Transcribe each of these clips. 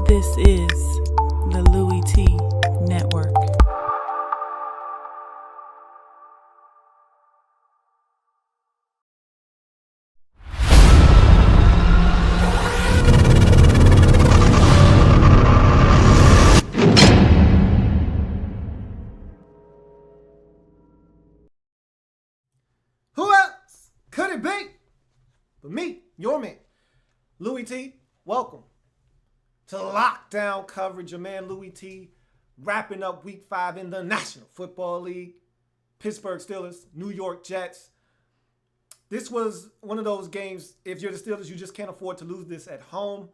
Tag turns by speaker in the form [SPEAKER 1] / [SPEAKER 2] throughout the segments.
[SPEAKER 1] This is the Louie Tee Network.
[SPEAKER 2] Who else could it be but me, your man, Louie Tee? Welcome to lockdown coverage. Your man Louie Tee wrapping up Week 5 in the National Football League. Pittsburgh Steelers, New York Jets. This was one of those games, if you're the Steelers, you just can't afford to lose this at home.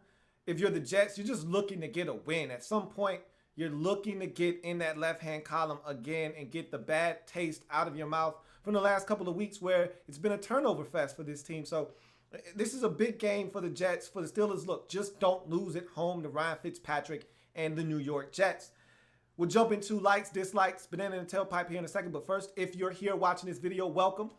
[SPEAKER 2] If you're the Jets, you're just looking to get a win. At some point, you're looking to get in that left-hand column again and get the bad taste out of your mouth from the last couple of weeks where it's been a turnover fest for this team. So this is a big game for the Jets. For the Steelers, look, just don't lose at home to Ryan Fitzpatrick and the New York Jets. We'll jump into likes, dislikes, banana and tailpipe here in a second. But first, if you're here watching this video, welcome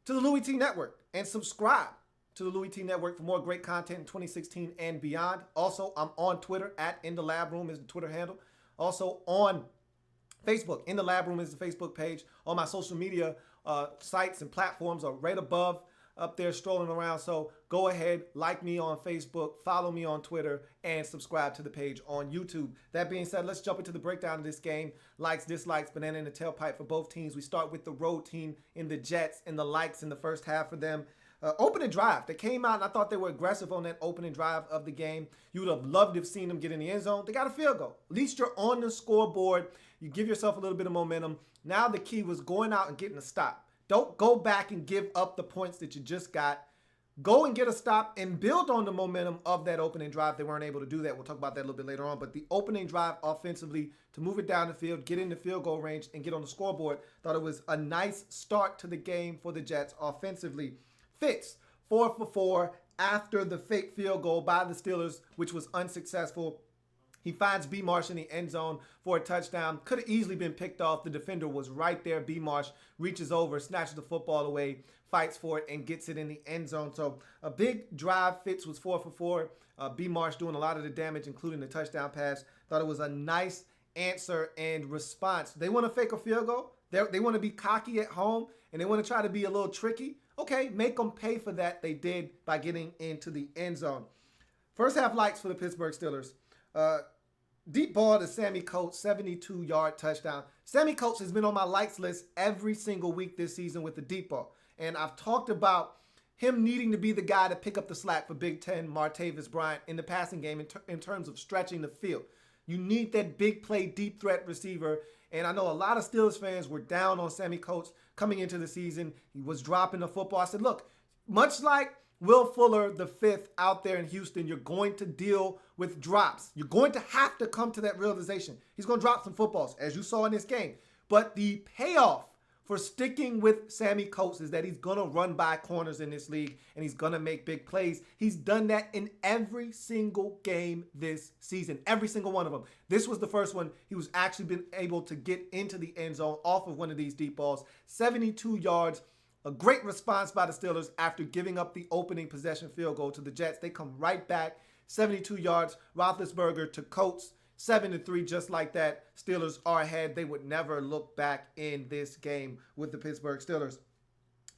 [SPEAKER 2] to the Louie Tee Network and subscribe to the Louie Tee Network for more great content in 2016 and beyond. Also, I'm on Twitter at In the Lab Room is the Twitter handle. Also on Facebook, In the Lab Room is the Facebook page. All my social media sites and platforms are right above up there strolling around. So go ahead, like me on Facebook, follow me on Twitter, and subscribe to the page on YouTube. That being said, let's jump into the breakdown of this game. Likes, dislikes, banana in the tailpipe for both teams. We start with the road team in the Jets and the likes in the first half for them. Opening drive. They came out and I thought they were aggressive on that opening drive of the game. You would have loved to have seen them get in the end zone. They got a field goal. At least you're on the scoreboard. You give yourself a little bit of momentum. Now the key was going out and getting a stop. Don't go back and give up the points that you just got. Go and get a stop and build on the momentum of that opening drive. They weren't able to do that. We'll talk about that a little bit later on. But the opening drive offensively to move it down the field, get in the field goal range, and get on the scoreboard, thought it was a nice start to the game for the Jets offensively. Fitz, 4 for 4 after the fake field goal by the Steelers, which was unsuccessful. He finds B. Marsh in the end zone for a touchdown. Could have easily been picked off. The defender was right there. B. Marsh reaches over, snatches the football away, fights for it, and gets it in the end zone. So a big drive. Fitz was 4 for 4. B. Marsh doing a lot of the damage, including the touchdown pass. Thought it was a nice answer and response. They want to fake a field goal. They want to be cocky at home, and they want to try to be a little tricky. Okay, make them pay for that. They did by getting into the end zone. First half likes for the Pittsburgh Steelers. Deep ball to Sammy Coates, 72-yard touchdown. Sammy Coates has been on my likes list every single week this season with the deep ball. And I've talked about him needing to be the guy to pick up the slack for Big Ten Martavis Bryant in the passing game in terms of stretching the field. You need that big play, deep threat receiver. And I know a lot of Steelers fans were down on Sammy Coates coming into the season. He was dropping the football. I said, look, much like Will Fuller, the fifth out there in Houston, you're going to deal with drops. You're going to have to come to that realization. He's going to drop some footballs, as you saw in this game. But the payoff for sticking with Sammy Coates is that he's going to run by corners in this league, and he's going to make big plays. He's done that in every single game this season, every single one of them. This was the first one he was actually been able to get into the end zone off of one of these deep balls. 72 yards. A great response by the Steelers after giving up the opening possession field goal to the Jets. They come right back, 72 yards. Roethlisberger to Coates, 7-3, just like that. Steelers are ahead. They would never look back in this game with the Pittsburgh Steelers.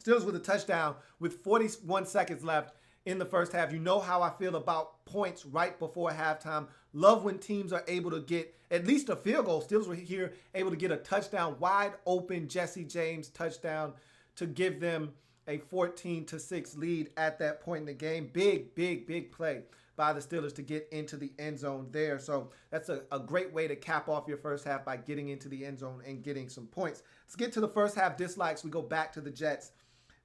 [SPEAKER 2] Steelers with a touchdown with 41 seconds left in the first half. You know how I feel about points right before halftime. Love when teams are able to get at least a field goal. Steelers were here able to get a touchdown, wide open Jesse James touchdown to give them a 14-6 lead at that point in the game. Big play by the Steelers to get into the end zone there. So that's a great way to cap off your first half by getting into the end zone and getting some points. Let's get to the first half dislikes. We go back to the Jets.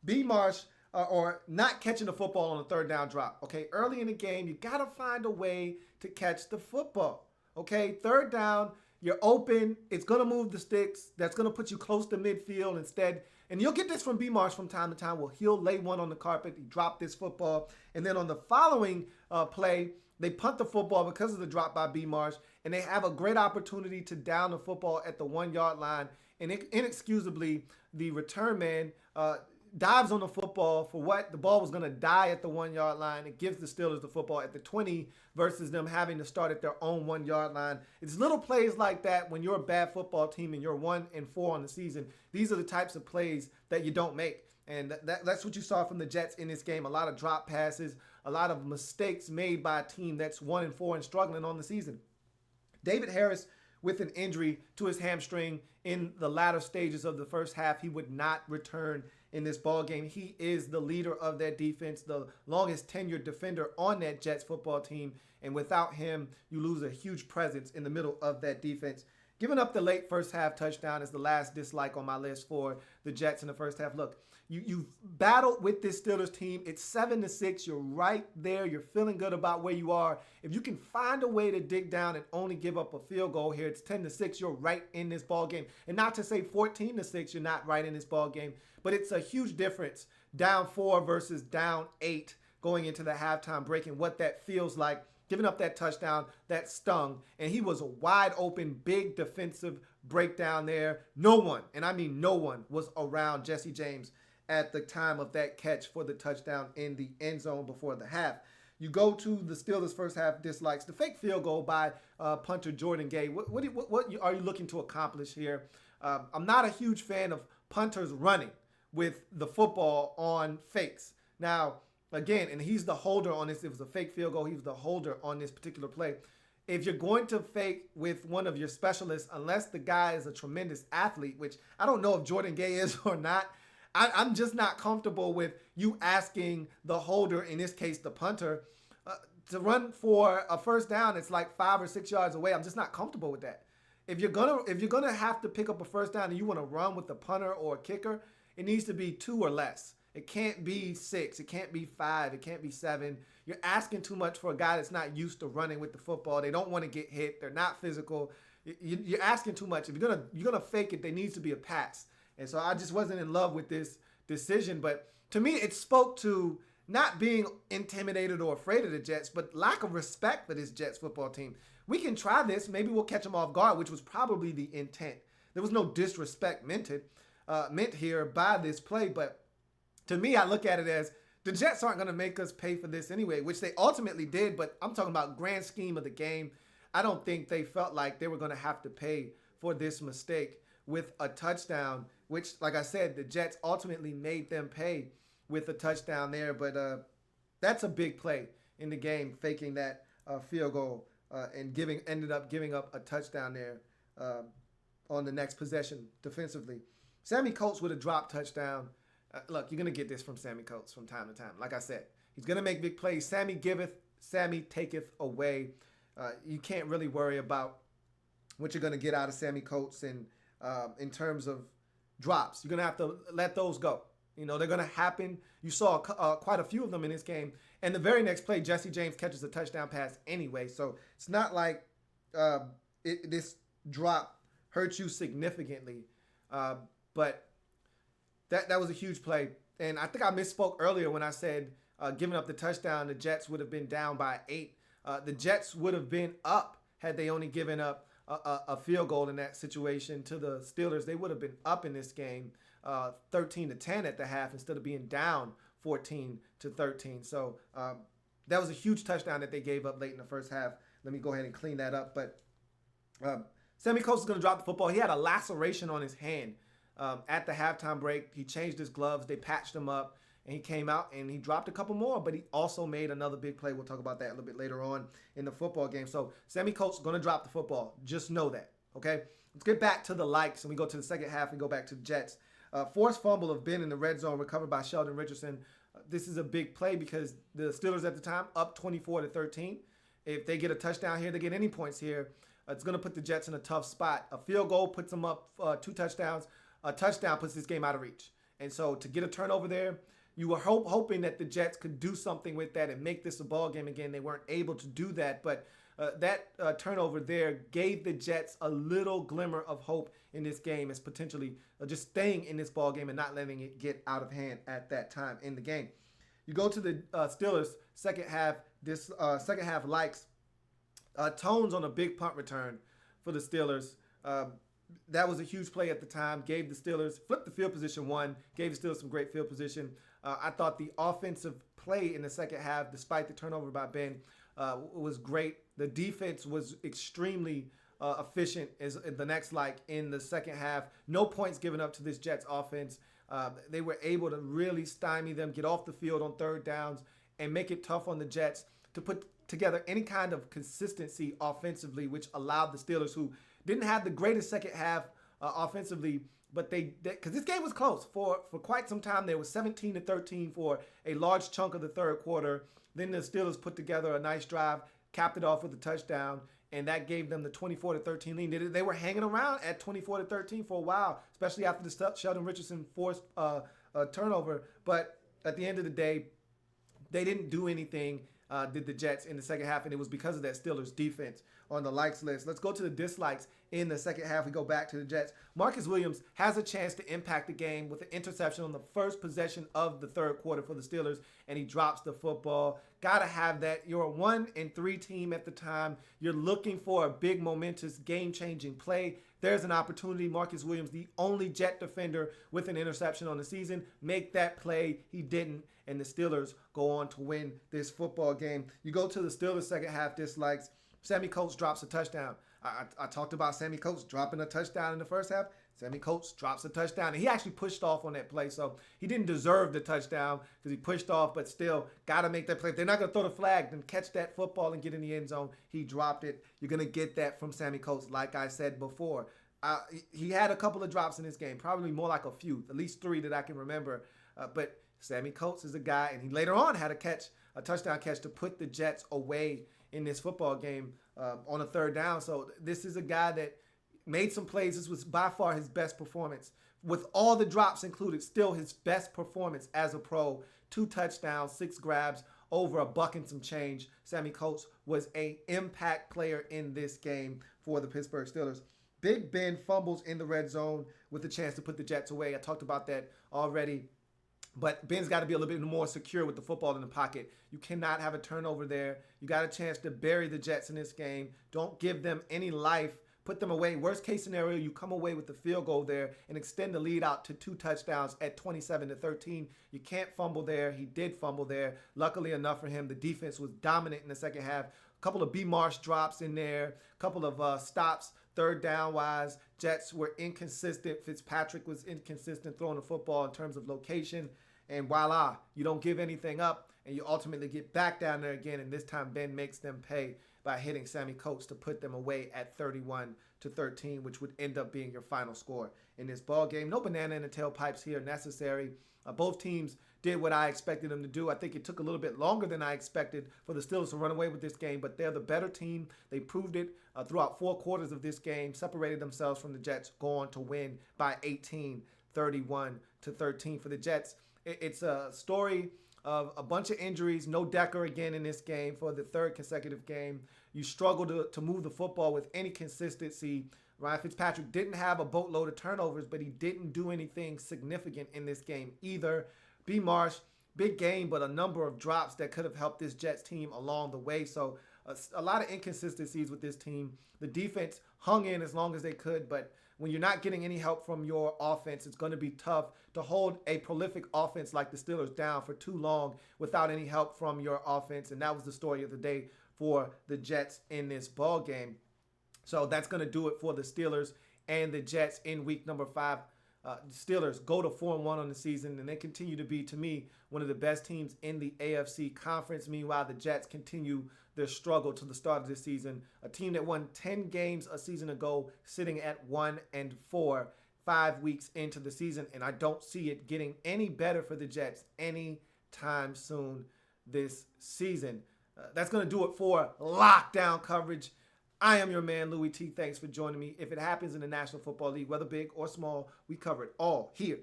[SPEAKER 2] B. Marsh, or not catching the football on a third down drop. Okay, early in the game, you got to find a way to catch the football. Okay, third down, you're open. It's going to move the sticks. That's going to put you close to midfield instead. And you'll get this from B. Marsh from time to time. Well, he'll lay one on the carpet. He dropped this football. And then on the following play, they punt the football because of the drop by B. Marsh. And they have a great opportunity to down the football at the 1-yard line. And inexcusably, the return man dives on the football for what the ball was going to die at the 1 yard line. It gives the Steelers the football at the 20 versus them having to start at their own 1 yard line. It's little plays like that when you're a bad football team and you're 1-4 on the season. These are the types of plays that you don't make. And that's what you saw from the Jets in this game. A lot of drop passes, a lot of mistakes made by a team that's 1-4 and struggling on the season. David Harris with an injury to his hamstring in the latter stages of the first half. He would not return in this ball game. He is the leader of that defense, the longest tenured defender on that Jets football team. And without him, you lose a huge presence in the middle of that defense. Giving up the late first half touchdown is the last dislike on my list for the Jets in the first half. Look, you've battled with this Steelers team. It's 7-6. You're right there. You're feeling good about where you are. If you can find a way to dig down and only give up a field goal here, it's 10-6. You're right in this ball game. And not to say 14-6, you're not right in this ball game, but it's a huge difference. Down 4 versus down 8 going into the halftime break and what that feels like. Giving up that touchdown, that stung. And he was a wide open, big defensive breakdown there. No one, and I mean no one, was around Jesse James at the time of that catch for the touchdown in the end zone before the half. You go to the Steelers' first half dislikes. The fake field goal by punter Jordan Gay. What are you looking to accomplish here? I'm not a huge fan of punters running with the football on fakes. Now, again, and he's the holder on this. It was a fake field goal. He was the holder on this particular play. If you're going to fake with one of your specialists, unless the guy is a tremendous athlete, which I don't know if Jordan Gay is or not, I'm just not comfortable with you asking the holder, in this case the punter, to run for a first down. It's like 5 or 6 yards away. I'm just not comfortable with that. If you're gonna have to pick up a first down and you want to run with the punter or a kicker, it needs to be 2 or less. It can't be 6. It can't be 5. It can't be 7. You're asking too much for a guy that's not used to running with the football. They don't want to get hit. They're not physical. You're asking too much. If you're gonna fake it, there needs to be a pass. And so I just wasn't in love with this decision. But to me, it spoke to not being intimidated or afraid of the Jets, but lack of respect for this Jets football team. We can try this. Maybe we'll catch them off guard, which was probably the intent. There was no disrespect meant here by this play, but to me, I look at it as the Jets aren't going to make us pay for this anyway, which they ultimately did. But I'm talking about grand scheme of the game. I don't think they felt like they were going to have to pay for this mistake with a touchdown, which, like I said, the Jets ultimately made them pay with a touchdown there. But that's a big play in the game, faking that field goal and ended up giving up a touchdown there on the next possession defensively. Sammy Coates with a drop touchdown. Look, you're going to get this from Sammy Coates from time to time. Like I said, he's going to make big plays. Sammy giveth, Sammy taketh away. You can't really worry about what you're going to get out of Sammy Coates in terms of drops. You're going to have to let those go. You know, they're going to happen. You saw quite a few of them in this game. And the very next play, Jesse James catches a touchdown pass anyway. So it's not like this drop hurts you significantly. But that was a huge play. And I think I misspoke earlier when I said giving up the touchdown, the Jets would have been down by 8. The Jets would have been up had they only given up a field goal in that situation to the Steelers. They would have been up in this game 13-10 at the half instead of being down 14-13. So that was a huge touchdown that they gave up late in the first half. Let me go ahead and clean that up. But Sammy Coates is going to drop the football. He had a laceration on his hand. At the halftime break, he changed his gloves. They patched him up, and he came out, and he dropped a couple more, but he also made another big play. We'll talk about that a little bit later on in the football game. So Sammy Coates is going to drop the football. Just know that, okay? Let's get back to the likes, and we go to the second half and go back to the Jets. Forced fumble of Ben in the red zone recovered by Sheldon Richardson. This is a big play because the Steelers at the time up 24-13. If they get a touchdown here, they get any points here, it's going to put the Jets in a tough spot. A field goal puts them up 2 touchdowns. A touchdown puts this game out of reach. And so to get a turnover there, you were hoping that the Jets could do something with that and make this a ball game again. They weren't able to do that, but that turnover there gave the Jets a little glimmer of hope in this game as potentially just staying in this ball game and not letting it get out of hand at that time in the game. You go to the Steelers second half. This second half likes tones on a big punt return for the Steelers. that was a huge play at the time. Gave the Steelers, flipped the field position one, gave the Steelers some great field position. I thought the offensive play in the second half, despite the turnover by Ben, was great. The defense was extremely efficient as the next in the second half. No points given up to this Jets offense. They were able to really stymie them, get off the field on third downs, and make it tough on the Jets to put together any kind of consistency offensively, which allowed the Steelers, who didn't have the greatest second half offensively, but they because this game was close for quite some time. There was 17-13 for a large chunk of the third quarter. Then the Steelers put together a nice drive, capped it off with a touchdown, and that gave them the 24-13 lead. They were hanging around at 24-13 for a while, especially after the Sheldon Richardson forced turnover. But at the end of the day, they didn't do anything, did the Jets in the second half, and it was because of that Steelers defense on the likes list. Let's go to the dislikes in the second half. We go back to the Jets. Marcus Williams has a chance to impact the game with an interception on the first possession of the third quarter for the Steelers, and he drops the football. Got to have that. You're a 1-3 team at the time. You're looking for a big, momentous, game-changing play. There's an opportunity. Marcus Williams, the only Jet defender with an interception on the season, make that play. He didn't, and the Steelers go on to win this football game. You go to the Steelers second half dislikes. Sammy Coates drops a touchdown. I talked about Sammy Coates dropping a touchdown in the first half. Sammy Coates drops a touchdown, and he actually pushed off on that play, so he didn't deserve the touchdown because he pushed off, but still got to make that play. If they're not going to throw the flag, then catch that football and get in the end zone. He dropped it. You're going to get that from Sammy Coates, like I said before. He had a couple of drops in this game, probably more like a few, at least 3 that I can remember, but Sammy Coates is a guy, and he later on had a touchdown catch to put the Jets away in this football game on a third down. So this is a guy that made some plays. This was by far his best performance. With all the drops included, still his best performance as a pro. 2 touchdowns, 6 grabs, over $1 and some change. Sammy Coates was an impact player in this game for the Pittsburgh Steelers. Big Ben fumbles in the red zone with the chance to put the Jets away. I talked about that already. But Ben's got to be a little bit more secure with the football in the pocket. You cannot have a turnover there. You got a chance to bury the Jets in this game. Don't give them any life. Put them away. Worst case scenario, you come away with the field goal there and extend the lead out to 2 touchdowns at 27-13. You can't fumble there. He did fumble there. Luckily enough for him, the defense was dominant in the second half. A couple of B. Marsh drops in there. A couple of stops. Third down wise, Jets were inconsistent. Fitzpatrick was inconsistent throwing the football in terms of location. And voila, you don't give anything up, and you ultimately get back down there again. And this time, Ben makes them pay by hitting Sammy Coates to put them away at 31-13, which would end up being your final score in this ball game. No banana in the tailpipes here necessary. Both teams did what I expected them to do. I think it took a little bit longer than I expected for the Steelers to run away with this game, but they're the better team. They proved it throughout 4 quarters of this game, separated themselves from the Jets, go on to win by 18, 31-13 for the Jets. It's a story of a bunch of injuries. No Decker again in this game for the 3rd consecutive game. You struggle to move the football with any consistency. Ryan Fitzpatrick didn't have a boatload of turnovers, but he didn't do anything significant in this game either. B. Marsh, big game, but a number of drops that could have helped this Jets team along the way. So a lot of inconsistencies with this team. The defense hung in as long as they could, but when you're not getting any help from your offense, it's going to be tough to hold a prolific offense like the Steelers down for too long without any help from your offense. And that was the story of the day for the Jets in this ball game. So that's going to do it for the Steelers and the Jets in week number 5. Steelers go to 4-1 on the season, and they continue to be, to me, one of the best teams in the AFC conference. Meanwhile, the Jets continue their struggle to the start of this season. A team that won 10 games a season ago, sitting at 1-4, 5 weeks into the season, and I don't see it getting any better for the Jets anytime soon this season. That's going to do it for Lockdown Coverage. I am your man, Louie T. Thanks for joining me. If it happens in the National Football League, whether big or small, we cover it all here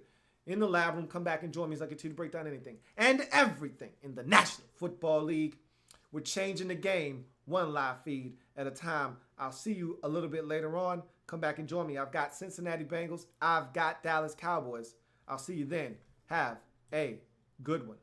[SPEAKER 2] in the lab room. Come back and join me as I continue to break down anything and everything in the National Football League. We're changing the game one live feed at a time. I'll see you a little bit later on. Come back and join me. I've got Cincinnati Bengals. I've got Dallas Cowboys. I'll see you then. Have a good one.